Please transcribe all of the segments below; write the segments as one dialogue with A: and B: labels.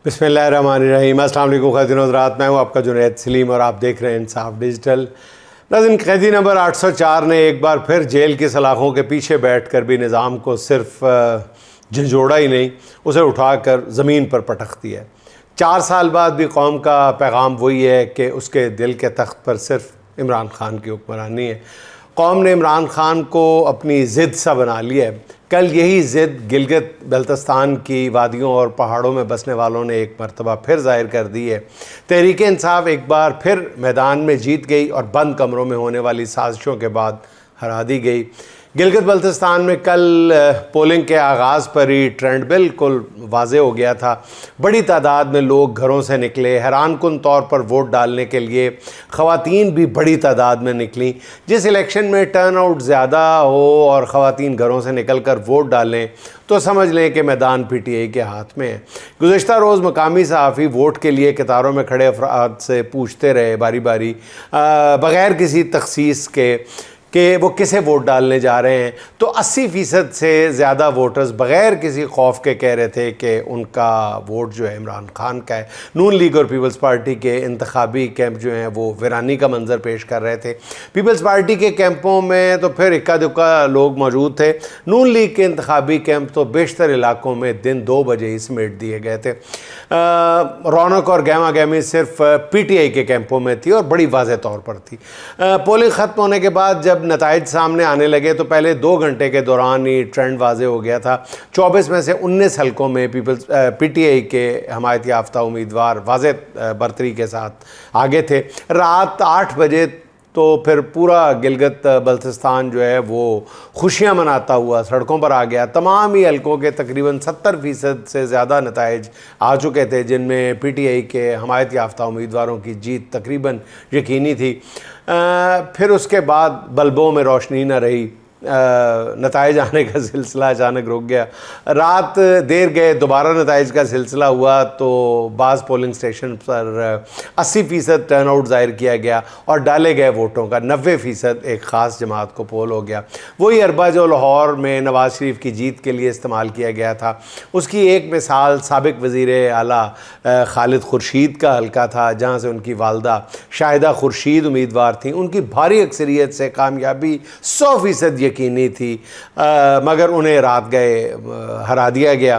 A: बिस्मिल्लाहिर्रहमानिर्रहीम। अस्सलाम वालेकुम ख़ातिन हज़रात, मैं हूँ आपका जुनैद सलीम और आप देख रहे हैं इंसाफ डिजिटल। नाज़रीन, कैदी नंबर 804 ने एक बार फिर जेल की सलाखों के पीछे बैठकर भी निज़ाम को सिर्फ झंझोड़ा ही नहीं, उसे उठाकर ज़मीन पर पटक दिया है। 4 साल बाद भी कौम का पैगाम वही है कि उसके दिल के तख्त पर सिर्फ इमरान खान की हुक्मरानी है। कौम ने इमरान खान को अपनी ज़िद सा बना लिया है। कल यही ज़िद गिलगित बल्तिस्तान की वादियों और पहाड़ों में बसने वालों ने एक मरतबा फिर ज़ाहिर कर दी है। तहरीक इंसाफ एक बार फिर मैदान में जीत गई और बंद कमरों में होने वाली साजिशों के बाद हरा दी गई। गिलगित बल्तिस्तान में कल पोलिंग के आगाज़ पर ही ट्रेंड बिल्कुल वाज़े हो गया था। बड़ी तादाद में लोग घरों से निकले। हैरानकुन तौर पर वोट डालने के लिए ख़वातीन भी बड़ी तादाद में निकलीं। जिस इलेक्शन में टर्न आउट ज़्यादा हो और ख़वातीन घरों से निकल कर वोट डालें तो समझ लें कि मैदान PTI के हाथ में है। गुज़श्ता रोज़ मकामी सहाफ़ी वोट के लिए कतारों में खड़े अफराद से पूछते रहे बारी बारी बग़ैर किसी तख़सीस के कि वो किसे वोट डालने जा रहे हैं, तो 80% से ज़्यादा वोटर्स बग़ैर किसी खौफ के कह रहे थे कि उनका वोट जो है इमरान खान का है। नून लीग और पीपल्स पार्टी के इंतखाबी कैंप जो हैं वो वीरानी का मंजर पेश कर रहे थे। पीपल्स पार्टी के कैंपों में तो फिर इक्का दुक्का लोग मौजूद थे। नून लीग के इंतखाबी कैंप तो बेशतर इलाकों में दिन 2 बजे ही समेट दिए गए थे। रौनक और गहमा गहमी सिर्फ PTI के कैंपों में थी और बड़ी वाज़ेह तौर पर थी। पोलिंग ख़त्म होने के बाद जब नताइज सामने आने लगे तो पहले 2 घंटे के दौरान ही ट्रेंड वाज़ेह हो गया था। 24 में से 19 हलकों में PTI के हमायत याफ्ता उम्मीदवार वाज़ेह बरतरी के साथ आगे थे। रात 8 बजे तो फिर पूरा गिलगित बल्तिस्तान जो है वो खुशियाँ मनाता हुआ सड़कों पर आ गया। तमाम ही हलकों के तकरीबन 70% से ज़्यादा नताइज आ चुके थे, जिनमें PTI के हमायत याफ्ता उम्मीदवारों की जीत तकरीबन यकीनी थी। फिर उसके बाद बल्बों में रोशनी न रही। नताइज आने का सिलसिला अचानक रुक गया। रात देर गए दोबारा नताइज का सिलसिला हुआ तो बाज़ पोलिंग स्टेशन पर 80% टर्नआउट ज़ाहिर किया गया और डाले गए वोटों का 90% एक ख़ास जमात को पोल हो गया। वही अरबा जो लाहौर में नवाज़ शरीफ की जीत के लिए इस्तेमाल किया गया था, उसकी एक मिसाल साबिक वज़ीर आला खालिद खुर्शीद का हल्का था, जहाँ से उनकी वालदा शाहिदा खुर्शीद उम्मीदवार थी। उनकी भारी अक्सरियत से कामयाबी 100% यकीनी थी, मगर उन्हें रात गए हरा दिया गया।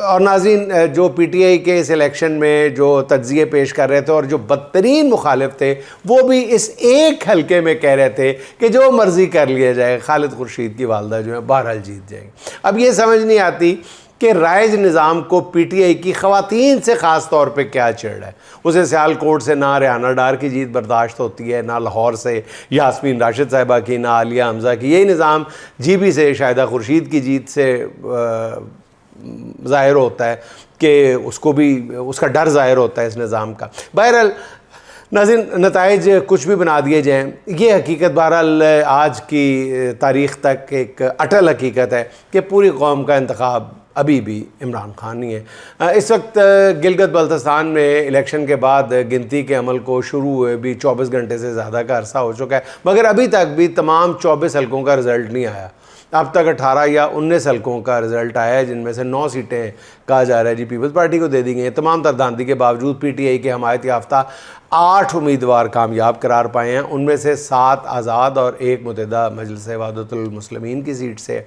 A: और नाज़रीन, जो PTI के इस इलेक्शन में जो तज्ज़िये पेश कर रहे थे और जो बदतरीन मुखालिफ थे वो भी इस एक हल्के में कह रहे थे कि जो मर्ज़ी कर लिया जाए, खालिद खुर्शीद की वालदा जो है बहरहाल जीत जाएंगी। अब ये समझ नहीं आती कि राइज निज़ाम को PTI की ख़वातीन से ख़ास तौर पे क्या चिढ़ है। उसे सियालकोट से ना रिहाना डार की जीत बर्दाश्त होती है, ना लाहौर से यास्मीन राशिद साहिबा की, ना आलिया हमज़ा की। यही निज़ाम GB से शाहिदा खुर्शीद की जीत से ज़ाहिर होता है कि उसको भी उसका डर ज़ाहिर होता है इस निज़ाम का। बहरहाल नाज़रीन, नताइज कुछ भी बना दिए जाएँ, ये हकीकत बहरहाल आज की तारीख़ तक एक अटल हकीकत है कि पूरी कौम का इंतखाब अभी भी इमरान खान ही है। इस वक्त गिलगित बल्तिस्तान में इलेक्शन के बाद गिनती के अमल को शुरू हुए भी 24 घंटे से ज़्यादा का अरसा हो चुका है, मगर अभी तक भी तमाम 24 हलकों का रिज़ल्ट नहीं आया। अब तक 18 या 19 हलकों का रिज़ल्ट आया है, जिनमें से 9 सीटें कहा जा रहा है जी पीपल्स पार्टी को दे दी गई हैं। तमाम तरदांदी के बावजूद PTI के हमायत याफ्ता 8 उम्मीदवार कामयाब करार पाए हैं। उनमें से 7 आज़ाद और 1 मुतहदा मजलिस वहदतुल मुस्लिमीन की सीट से।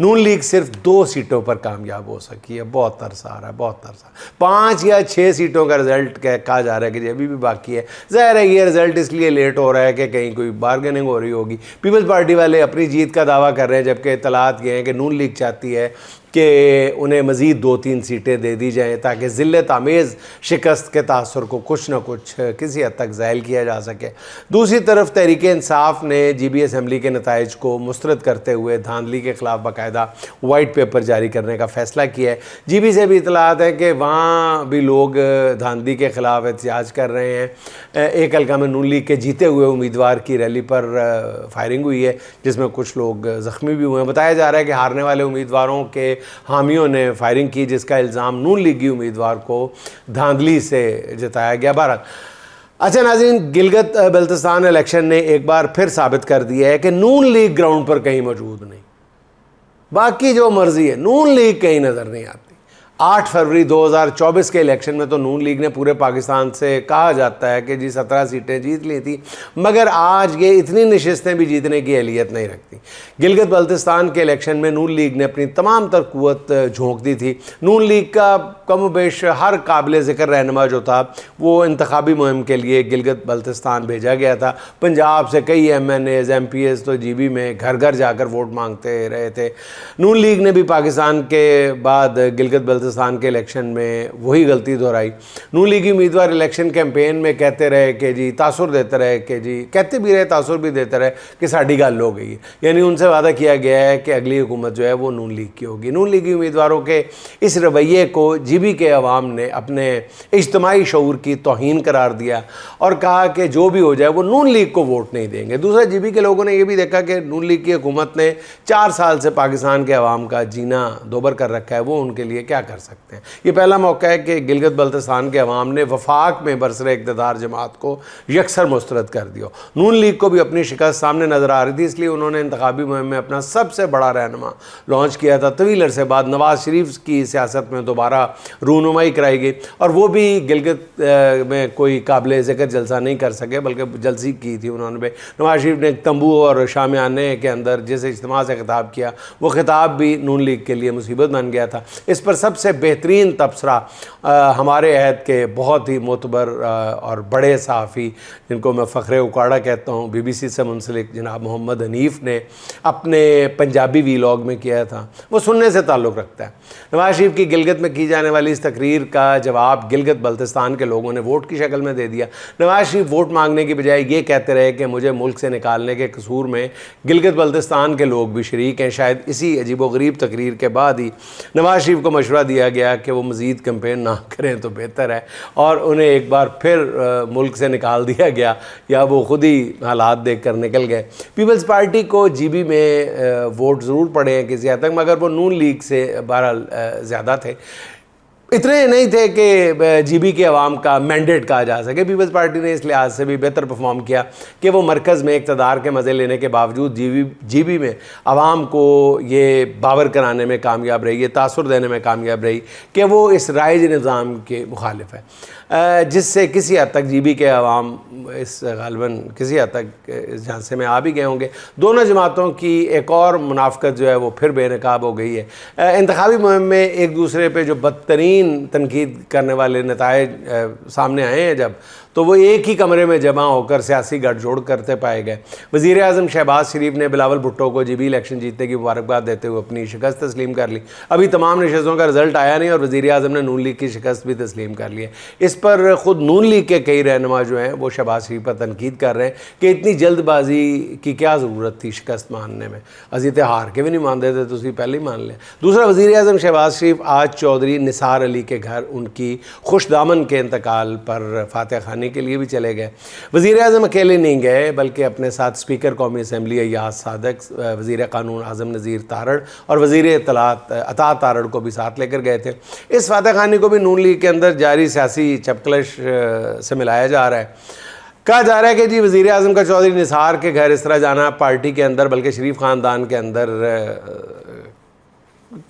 A: नून लीग सिर्फ 2 सीटों पर कामयाब हो सकी है। बहुत तरस आ रहा है, बहुत तरस। 5 या 6 सीटों का रिज़ल्ट कहा जा रहा है कि अभी भी बाकी है। ज़ाहिर है ये रिज़ल्ट इसलिए लेट हो रहा है कि कहीं कोई बार्गेनिंग हो रही होगी। पीपल्स पार्टी वाले अपनी जीत का दावा कर रहे हैं, जबकि इत्तलात ये हैं कि नून लीग चाहती है कि उन्हें मज़ीद 2-3 सीटें दे दी जाएँ ताकि ज़िल्लत आमेज़ शिकस्त के तासुर को कुछ न कुछ किसी हद तक ज़ायल किया जा सके। दूसरी तरफ तहरीक इंसाफ ने GB असम्बली के नताइज को मुस्तरद करते हुए धांधली के ख़िलाफ़ बाकायदा वाइट पेपर जारी करने का फ़ैसला किया है। GB से भी इतलात है कि वहाँ भी लोग धांधली के ख़िलाफ़ एहतजाज कर रहे हैं। एक हल्का में नून लीग के जीते हुए उम्मीदवार की रैली पर फायरिंग हुई है, जिसमें कुछ लोग ज़ख्मी भी हुए हैं। बताया जा रहा है कि हारने वाले उम्मीदवारों के हामियों ने फायरिंग की, जिसका इल्ज़ाम नून लीगी उम्मीदवार को धांधली से जताया गया। बहरहाल अच्छा नाज़रीन, गिलगित बल्तिस्तान इलेक्शन ने एक बार फिर साबित कर दिया है कि नून लीग ग्राउंड पर कहीं मौजूद नहीं। बाकी जो मर्ज़ी है, नून लीग कहीं नज़र नहीं आती। 8 फरवरी 2024 के इलेक्शन में तो नून लीग ने पूरे पाकिस्तान से कहा जाता है कि जी 17 सीटें जीत ली थी, मगर आज ये इतनी नशिस्तें भी जीतने की अहलियत नहीं रखती। गिलगित बल्तिस्तान के इलेक्शन में नून लीग ने अपनी तमाम तर कुव्वत झोंक दी थी। नून लीग का कम बेश हर काबिल ज़िक्र रहनुमा जो था वो इंतखाबी मुहिम के लिए गिलगित बल्तिस्तान भेजा गया था। पंजाब से कई MNAs MPs तो GB में घर घर जाकर वोट मांगते रहे थे। नून लीग ने भी पाकिस्तान के बाद गिलगित बल्तिस्तान के इलेक्शन में वही गलती दोहराई। नून लीगी उम्मीदवार इलेक्शन कैंपेन में कहते रहे कि जी तासुर देते रहे कि जी कहते भी रहे तासुर भी देते रहे कि साड़ी गल हो गई है, यानी उनसे वादा किया गया है कि अगली हुकूमत जो है वो नून लीग की होगी। नून लीगी उम्मीदवारों के इस रवैये को GB के अवाम ने अपने इज्तमाही शऊर की तौहीन करार दिया और कहा कि जो भी हो जाए वो नून लीग को वोट नहीं देंगे। दूसरा GB के लोगों ने यह भी देखा कि नून लीग की हुकूमत ने 4 साल से पाकिस्तान के अवाम का जीना दोबर कर रखा है, वो उनके लिए क्या कर सकते हैं। ये पहला मौका है कि गिलगित बल्तिस्तान के अवाम ने वफाक में बरसरे इक़्तिदार जमात को यकसर मुस्तरद कर दिया। नून लीग को भी अपनी शिकस्त सामने नज़र आ रही थी, इसलिए उन्होंने इंतखाबी मुहिम में अपना सबसे बड़ा रहनुमा लॉन्च किया था। तवील अरसे बाद नवाज शरीफ की सियासत में दोबारा रूनुमाई कराई गई और वो भी गिलगित में कोई काबिल ज़िक्र जलसा नहीं कर सके, बल्कि जलसी की थी उन्होंने। नवाज शरीफ ने तंबू और शामियाने के अंदर जिस इज्तिमा से खिताब किया वो खिताब भी नून लीग के लिए मुसीबत बन गया था। इस पर सबसे बेहतरीन तबसरा हमारे अहद के बहुत ही मोतबर और बड़े सहाफ़ी, जिनको मैं फ़ख्रे उकाड़ा कहता हूँ, BBC से मुंसलिक जनाब मोहम्मद हनीफ़ ने अपने पंजाबी वीलॉग में किया था। वो सुनने से ताल्लुक़ रखता है। नवाज शरीफ की गिलगित में की जाने वाली इस तकरीर का जवाब गिलगित बल्तिस्तान के लोगों ने वोट की शक्ल में दे दिया। नवाज शरीफ वोट मांगने की बजाय ये कहते रहे कि मुझे मुल्क से निकालने के कसूर में गिलगित बल्तिस्तान के लोग भी शरीक हैं। शायद इसी अजीबोगरीब तकरीर के बाद ही नवाज शरीफ को मशवरा दिया गया कि वो मज़ीद कैंपेन ना करें तो बेहतर है और उन्हें एक बार फिर मुल्क से निकाल दिया गया या वो ख़ुद ही हालात देख कर निकल गए। पीपल्स पार्टी को GB में वोट ज़रूर पड़े हैं किसी हद तक, मगर वो नून लीग से बहरहाल ज़्यादा थे। इतने नहीं थे कि GB के अवाम का मैंडेट कहा जा सके। पीपल्स पार्टी ने इस लिहाज से भी बेहतर परफॉर्म किया कि वो मरकज़ में इक़्तिदार के मज़े लेने के बावजूद GB में अवाम को ये बावर कराने में कामयाब रही, ये तासुर देने में कामयाब रही कि वो इस राइज निज़ाम के मुखालिफ है, जिससे किसी हद तक GB के अवाम इस गालबन किसी हद तक इस झांसे में आ भी गए होंगे। दोनों जमातों की एक और मुनाफ़कत जो है वो फिर बेनकाब हो गई है। इंतखाबी मुहिम में एक दूसरे पे जो बदतरीन तनकीद करने वाले नतायज सामने आए हैं जब, तो वो एक ही कमरे में जमा होकर सियासी गठजोड़ करते पाए गए। वज़ीर आज़म शहबाज शरीफ ने बिलावल भुट्टो को GB इलेक्शन जीतने की मुबारकबाद देते हुए अपनी शिकस्त तस्लीम कर ली। अभी तमाम नशस्तों का रिजल्ट आया नहीं और वज़ीर आज़म ने नून लीग की शिकस्त भी तस्लीम कर ली है। इस पर ख़ुद नून लीग के कई रहनुमा जो हैं वो शहबाज शरीफ पर तनकीद कर रहे हैं कि इतनी जल्दबाजी की क्या ज़रूरत थी शिकस्त मानने में, अजीत हार के भी नहीं मानते थे तो उसी पहले ही मान लें। दूसरा, वज़ीर आज़म शहबाज शरीफ आज चौधरी निसार अली के घर उनकी खुशदामन के इंतकाल पर फातह खानी के लिए भी चले गए। वज़ीर आज़म अकेले नहीं गए बल्कि अपने साथ स्पीकर कौमी असम्बली अय्याज सादक, वज़ीर क़ानून आज़म नज़ीर तारड़ और वज़ीर इत्तलात अता तारड़ को भी साथ लेकर गए थे। इस फातह खानी को भी नून लीग के अंदर जारी सियासी चपकलश से मिलाया जा रहा है। कहा जा रहा है कि जी वज़ीर आज़म का चौधरी निसार के घर इस तरह जाना पार्टी के अंदर बल्कि शरीफ ख़ानदान के अंदर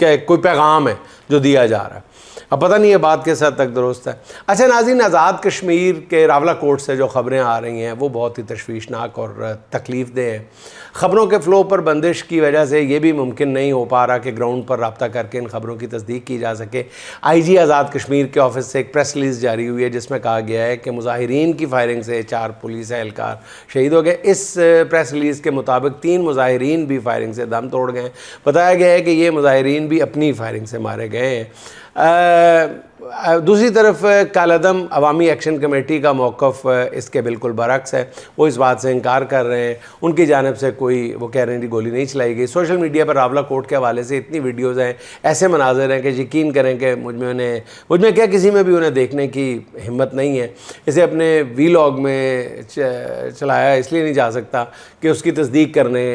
A: कोई पैगाम है जो दिया जा रहा है। अब पता नहीं ये बात किस हद तक दुरुस्त है। अच्छा नाज़रीन, आज़ाद कश्मीर के रावला कोट से जो ख़बरें आ रही हैं वो बहुत ही तशवीशनाक और तकलीफ़ दे हैं। ख़बरों के फ़्लो पर बंदिश की वजह से ये भी मुमकिन नहीं हो पा रहा कि ग्राउंड पर रब्ता करके इन ख़बरों की तस्दीक की जा सके। IG आज़ाद कश्मीर के ऑफिस से एक प्रेस रिलीज़ जारी हुई है जिसमें कहा गया है कि मुज़ाहिरीन की फायरिंग से 4 पुलिस एहलकार शहीद हो गए। इस प्रेस रिलीज़ के मुताबिक 3 मुज़ाहिरीन भी फायरिंग से दम तोड़ गए। बताया गया है कि ये मुज़ाहिरीन भी अपनी फायरिंग से मारे गए हैं। दूसरी तरफ कालादम अवामी एक्शन कमेटी का मौक़िफ़ इसके बिल्कुल बरक्स है। वो इस बात से इनकार कर रहे हैं, उनकी जानिब से कोई वो कह रहे हैं कि गोली नहीं चलाई गई। सोशल मीडिया पर रावला कोर्ट के हवाले से इतनी वीडियोज़ हैं, ऐसे मनाज़र हैं कि यकीन करें कि मुझ में क्या किसी में भी उन्हें देखने की हिम्मत नहीं है। इसे अपने वीलॉग में चलाया इसलिए नहीं जा सकता कि उसकी तस्दीक करने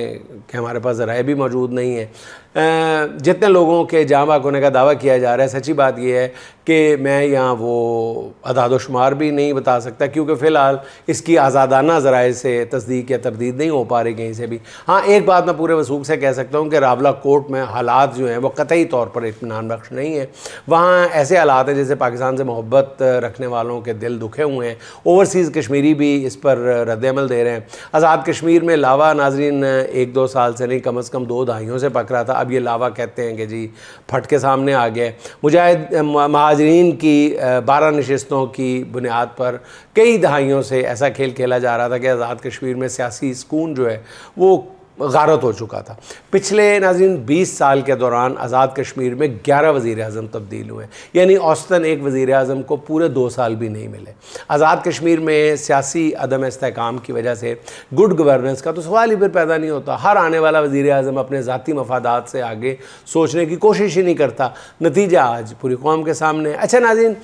A: के हमारे पास ज़राए भी मौजूद नहीं है। जितने लोगों के जाँ बाक होने का दावा किया जा रहा है, सच्ची बात यह है कि कि मैं यहाँ वो अदाद-ओ-शुमार भी नहीं बता सकता, क्योंकि फ़िलहाल इसकी आज़ादाना ज़राए से तस्दीक या तरदीद नहीं हो पा रही कहीं से भी। हाँ, एक बात मैं पूरे वसूख से कह सकता हूँ कि रावला कोर्ट में हालात जो हैं वो कतई तौर पर इत्मीनान बख्श नहीं है। वहाँ ऐसे हालात हैं जैसे पाकिस्तान से मोहब्बत रखने वालों के दिल दुखे हुए हैं। ओवरसीज़ कश्मीरी भी इस पर रद्द-ए-अमल दे रहे हैं। आज़ाद कश्मीर में लावा नाज़रीन 1-2 साल से नहीं, कम अज़ कम 2 दहाइयों से पक रहा था। अब ये लावा कहते हैं कि जी फट के सामने आ गया। मुजाहिद महाजरीन की 12 नशिस्तों की बुनियाद पर कई दहाइयों से ऐसा खेल खेला जा रहा था कि आज़ाद कश्मीर में सियासी सुकून जो है वो गारत हो चुका था। पिछले नाज़रीन 20 साल के दौरान आज़ाद कश्मीर में 11 वज़ीर-ए-आज़म तब्दील हुए, यानी औसतन एक वज़ीर-ए-आज़म को पूरे 2 साल भी नहीं मिले। आज़ाद कश्मीर में सियासी अदम इस्तेहकाम की वजह से गुड गवर्नेंस का तो सवाल ही फिर पैदा नहीं होता। हर आने वाला वज़ीर-ए-आज़म अपने ज़ाती मफादात से आगे सोचने की कोशिश ही नहीं करता। नतीजा आज पूरी कौम के सामने। अच्छा नाज़रीन,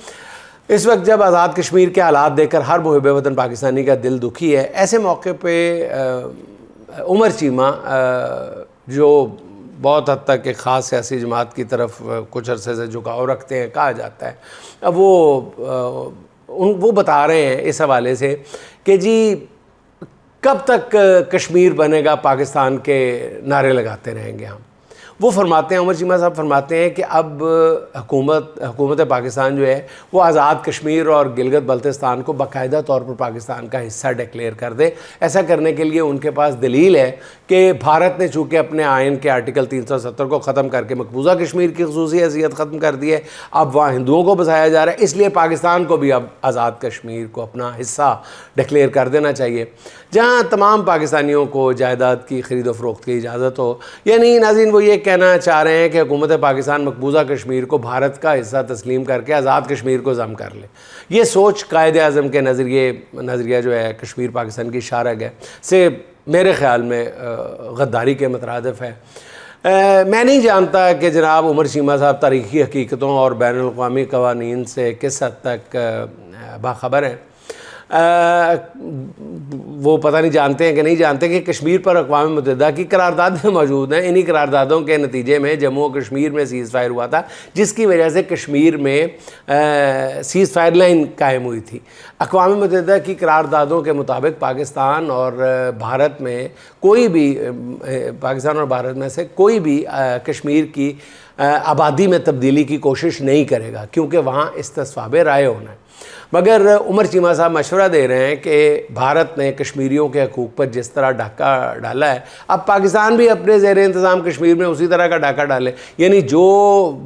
A: इस वक्त जब आज़ाद कश्मीर के हालात देखकर हर मुहिब वतन पाकिस्तानी का दिल दुखी है, ऐसे मौके पर उमर चीमा जो बहुत हद तक एक ख़ास सियासी जमात की तरफ कुछ अरसे से झुकाव रखते हैं कहा जाता है, अब वो बता रहे हैं इस हवाले से कि जी कब तक कश्मीर बनेगा पाकिस्तान के नारे लगाते रहेंगे हम। वो फरमाते हैं, उमर चीमा साहब फरमाते हैं कि अब हुकूमत पाकिस्तान जो है वो आज़ाद कश्मीर और गिलगित बल्तिस्तान को बाकायदा तौर पर पाकिस्तान का हिस्सा डिक्लेयर कर दे। ऐसा करने के लिए उनके पास दलील है कि भारत ने चूँकि अपने आइन के आर्टिकल 370 को ख़त्म करके मकबूजा कश्मीर की ख़ुसूसी हैसियत ख़त्म कर दी है, अब वहाँ हिंदुओं को बसाया जा रहा है, इसलिए पाकिस्तान को भी अब आज़ाद कश्मीर को अपना हिस्सा डिक्लेयर कर देना चाहिए, जहाँ तमाम पाकिस्तानियों को जायदाद की ख़रीद फ़रोख्त की इजाज़त हो। यानी नाज़रीन वो ये कहना चाह रहे हैं कि हुकूमत पाकिस्तान मकबूजा कश्मीर को भारत का हिस्सा तस्लीम करके आज़ाद कश्मीर को ज़म कर ले। ये सोच कायद-ए-आज़म के नज़रिया जो है कश्मीर पाकिस्तान की शारग है से मेरे ख़्याल में गद्दारी के मुतरादिफ है। मैं नहीं जानता कि जनाब उमर चीमा साहब तारीख़ी हकीकतों और बैनुल-अक़वामी क़वानीन से किस हद तक बाखबर हैं। वो पता नहीं जानते हैं कि नहीं जानते कि कश्मीर पर अक़वाम मुत्तहिदा की करारदादें मौजूद हैं। इन्हीं करारदादों के नतीजे में जम्मू और कश्मीर में सीज़ फायर हुआ था, जिसकी वजह से कश्मीर में सीज़ फायर लाइन कायम हुई थी। अक़वाम मुत्तहिदा की करारदादों के मुताबिक पाकिस्तान और भारत में कोई भी पाकिस्तान और भारत में से कोई भी कश्मीर की आबादी में तब्दीली की कोशिश नहीं करेगा, क्योंकि वहाँ इस्तिस्वाब राय होना है। मगर उमर चीमा साहब मशवरा दे रहे हैं कि भारत ने कश्मीरियों के हकूक़ पर जिस तरह डाका डाला है, अब पाकिस्तान भी अपने ज़ेर इंतज़ाम कश्मीर में उसी तरह का डाका डाले। यानी जो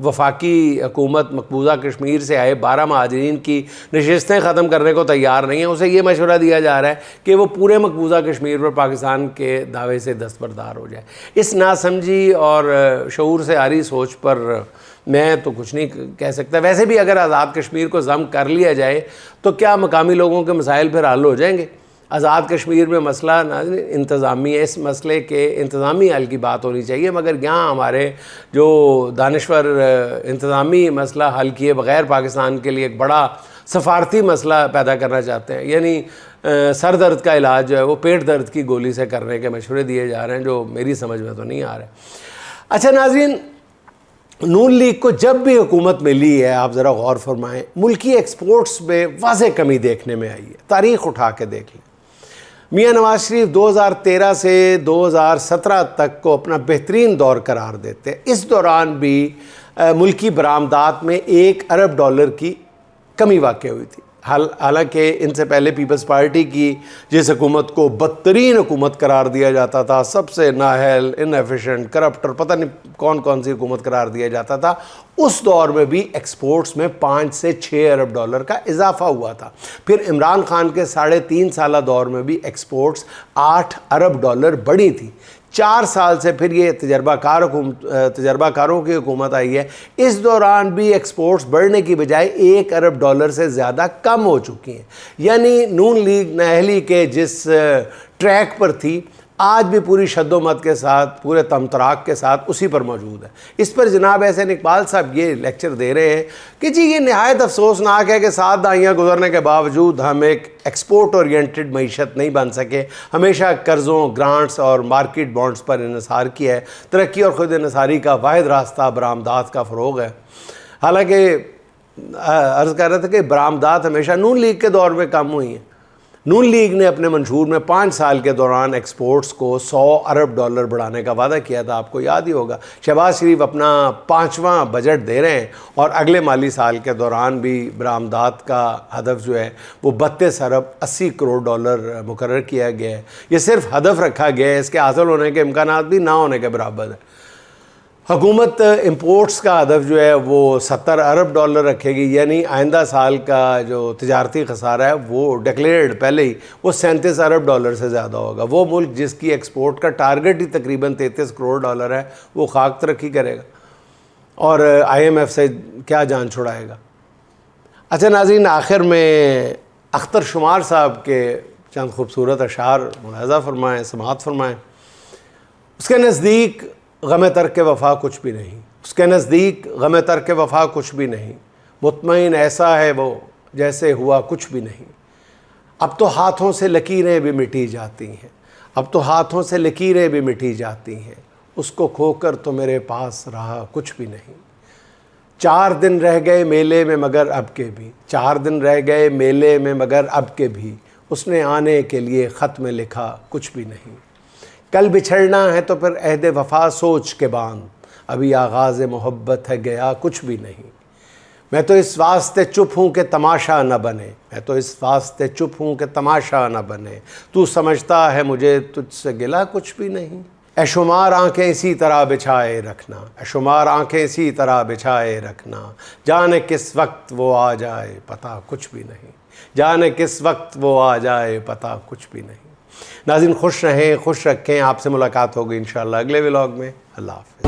A: वफाकी हुकूमत मकबूजा कश्मीर से आए 12 महाजरीन की नशिस्तें ख़त्म करने को तैयार नहीं है, उसे ये मशवरा दिया जा रहा है कि वो पूरे मकबूजा कश्मीर पर पाकिस्तान के दावे से दस्तबरदार हो जाए। इस नासमझी और शऊर से आरी सोच पर मैं तो कुछ नहीं कह सकता। वैसे भी अगर आज़ाद कश्मीर को ज़म कर लिया जाए तो क्या मकामी लोगों के मसाइल फिर हल हो जाएंगे? आज़ाद कश्मीर में मसला इंतज़ामी है, इस मसले के इंतज़ामी हल की बात होनी चाहिए, मगर यहाँ हमारे जो दानश्वर इंतज़ामी मसला हल किए बग़ैर पाकिस्तान के लिए एक बड़ा सफारती मसला पैदा करना चाहते हैं। यानी सर दर्द का इलाज जो है वो पेट दर्द की गोली से करने के मशवरे दिए जा रहे हैं, जो मेरी समझ में तो नहीं आ रहे। अच्छा नाज़रीन, नून लीग को जब भी हुकूमत मिली है, आप ज़रा गौर फरमाएँ, मुल्की एक्सपोर्ट्स में वाज़ेह कमी देखने में आई है। तारीख़ उठा के देख लें, मियाँ नवाज़ शरीफ 2013 से 2017 तक को अपना बेहतरीन दौर करार देते हैं। इस दौरान भी मुल्की बरामदात में $1 अरब की कमी वाक़ई हुई थी। हालांकि इनसे पहले पीपल्स पार्टी की जिस हुकूमत को बदतरीन हुकूमत करार दिया जाता था, सबसे नाअहल, इनएफिशिएंट, करप्ट और पता नहीं कौन कौन सी हुकूमत करार दिया जाता था, उस दौर में भी एक्सपोर्ट्स में $5 से $6 अरब का इजाफा हुआ था। फिर इमरान खान के 3.5 साला दौर में भी एक्सपोर्ट्स $8 अरब बढ़ी थी। 4 साल से फिर ये तजर्बाकारों की हुकूमत आई है, इस दौरान भी एक्सपोर्ट्स बढ़ने की बजाय $1 अरब से ज़्यादा कम हो चुकी हैं। यानी नून लीग नाअहली के जिस ट्रैक पर थी, आज भी पूरी शद्दोमत के साथ, पूरे तमतराक के साथ उसी पर मौजूद है। इस पर जनाब एहसन इकबाल साहब ये लेक्चर दे रहे हैं कि जी ये नहायत अफसोसनाक है कि 7 दहाइयाँ गुजरने के बावजूद हम एक एक्सपोर्ट ओरिएंटेड मईशत नहीं बन सके। हमेशा कर्ज़ों, ग्रांट्स और मार्केट बॉन्ड्स पर इन्हिसार किया है। तरक्की और खुद इन्हिसारी का वाहिद रास्ता बरामदात का फ़रोग़ है। हालाँकि अर्ज़ कर रहे थे कि बरामदात हमेशा नून लीग के दौर में कम हुई हैं। नून लीग ने अपने मंशूर में 5 साल के दौरान एक्सपोर्ट्स को 100 अरब डॉलर बढ़ाने का वादा किया था, आपको याद ही होगा। शहबाज शरीफ अपना 5वां बजट दे रहे हैं और अगले माली साल के दौरान भी बरामदात का हदफ जो है वो 32 अरब 80 करोड़ डॉलर मुकर्रर किया गया है। ये सिर्फ हदफ रखा गया है, इसके हासिल होने के इम्कानात भी ना होने के बराबर है। हुकूमत इंपोर्ट्स का हदफ जो है वो 70 अरब डॉलर रखेगी, यानी आइंदा साल का जो तिजारती खसारा है वो डिक्लेयर्ड पहले ही वो 37 अरब डॉलर से ज़्यादा होगा। वो मुल्क जिसकी एक्सपोर्ट का टारगेट ही तकरीबन 33 करोड़ डॉलर है वो खाक तरक्की करेगा और IMF से क्या जान छुड़ाएगा। अच्छा नाज़रीन, आखिर में अख्तर शुमार साहब के चंद खूबसूरत अशार मुलाहज़ा फरमाएँ, समाअत फरमाएँ। उसके नज़दीक गम तर्क वफ़ा कुछ भी नहीं, उसके नज़दीक गम तर्क वफ़ा कुछ भी नहीं, मुतमईन ऐसा है वो जैसे हुआ कुछ भी नहीं। अब तो हाथों से लकीरें भी मिटी जाती हैं, अब तो हाथों से लकीरें भी मिटी जाती हैं, उसको खोकर तो मेरे पास रहा कुछ भी नहीं। 4 दिन रह गए मेले में मगर अब के भी, 4 दिन रह गए मेले में मगर अब के भी, उसने आने के लिए ख़त में लिखा कुछ भी नहीं। कल बिछड़ना है तो फिर अहद वफ़ा सोच के बांध, अभी आगाज़ मोहब्बत है गया कुछ भी नहीं। मैं तो इस वास्ते चुप हूँ कि तमाशा न बने, मैं तो इस वास्ते चुप हूँ कि तमाशा न बने, तू समझता है मुझे तुझसे गिला कुछ भी नहीं। ऐशुमार आँखें इसी तरह बिछाए रखना, ऐशुमार आँखें इसी तरह बिछाए रखना, जाने किस वक्त वो आ जाए पता कुछ भी नहीं, जाने किस वक्त वो आ जाए पता कुछ भी नहीं। नाज़रीन खुश रहें, खुश रखें। आपसे मुलाकात होगी इंशाअल्लाह अगले व्लॉग में। अल्लाह हाफ़िज़।